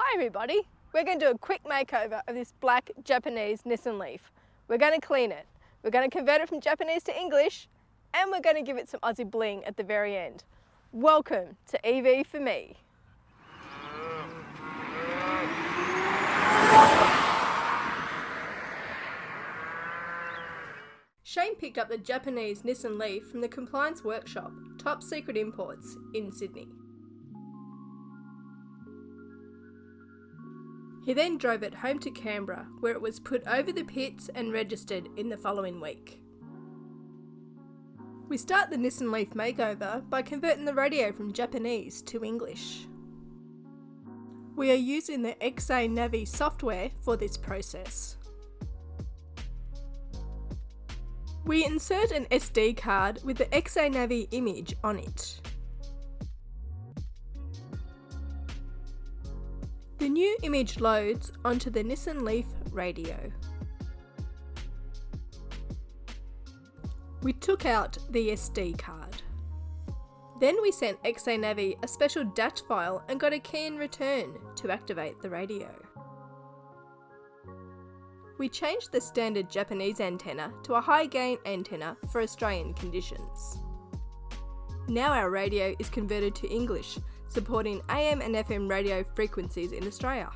Hi everybody, we're going to do a quick makeover of this black Japanese Nissan LEAF. We're going to clean it, we're going to convert it from Japanese to English, and we're going to give it some Aussie Bling at the very end. Welcome to EV for me. Shane picked up the Japanese Nissan LEAF from the compliance workshop, Top Secret Imports, in Sydney. He then drove it home to Canberra, where it was put over the pits and registered in the following week. We start the Nissan LEAF makeover by converting the radio from Japanese to English. We are using the XA Navi software for this process. We insert an SD card with the XA Navi image on it. The new image loads onto the Nissan LEAF radio. We took out the SD card. Then we sent XA Navi a special DAT file and got a key in return to activate the radio. We changed the standard Japanese antenna to a high gain antenna for Australian conditions. Now our radio is converted to English, supporting AM and FM radio frequencies in Australia.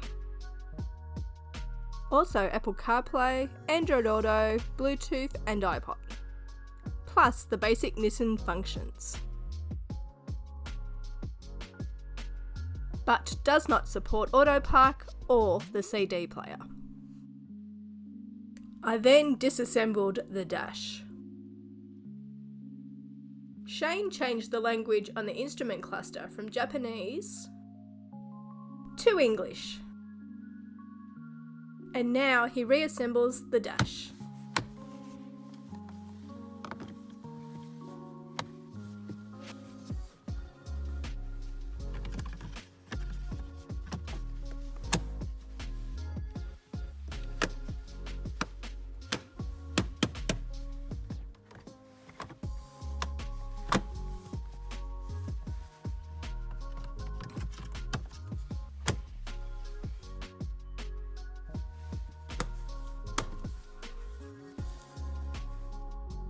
Also Apple CarPlay, Android Auto, Bluetooth and iPod. Plus the basic Nissan functions. But does not support Auto Park or the CD player. I then disassembled the dash. Shane changed the language on the instrument cluster from Japanese to English. And now he reassembles the dash.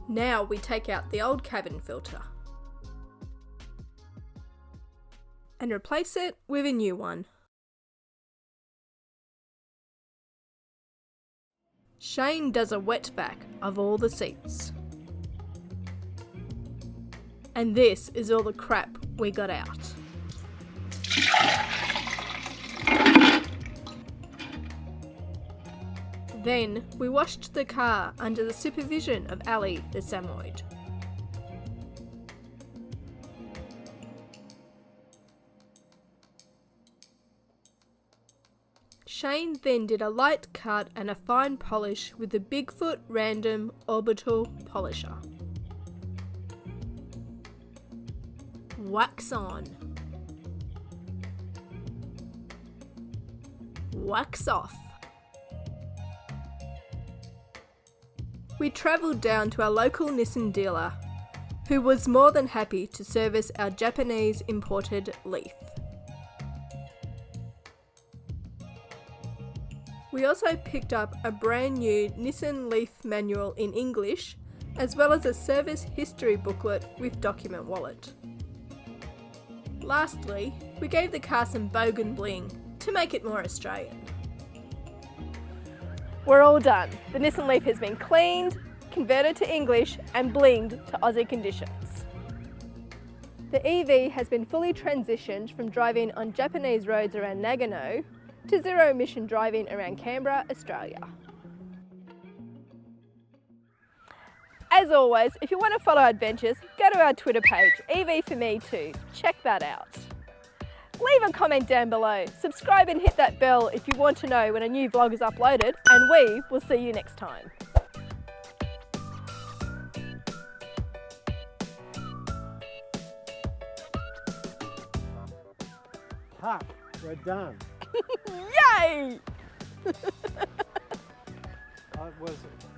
Now we take out the old cabin filter and replace it with a new one. Shane does a wet vac of all the seats. And this is all the crap we got out. Then we washed the car under the supervision of Ali the Samoyed. Shane then did a light cut and a fine polish with the Bigfoot Random Orbital Polisher. Wax on. Wax off. We travelled down to our local Nissan dealer, who was more than happy to service our Japanese imported LEAF. We also picked up a brand new Nissan LEAF manual in English, as well as a service history booklet with document wallet. Lastly, we gave the car some bogan bling to make it more Australian. We're all done. The Nissan LEAF has been cleaned, converted to English and blinged to Aussie conditions. The EV has been fully transitioned from driving on Japanese roads around Nagano to zero emission driving around Canberra, Australia. As always, if you want to follow our adventures, go to our Twitter page, EV for me too. Check that out. Leave a comment down below, subscribe and hit that bell if you want to know when a new vlog is uploaded, and we will see you next time. Ha! We're done. Yay! Was it?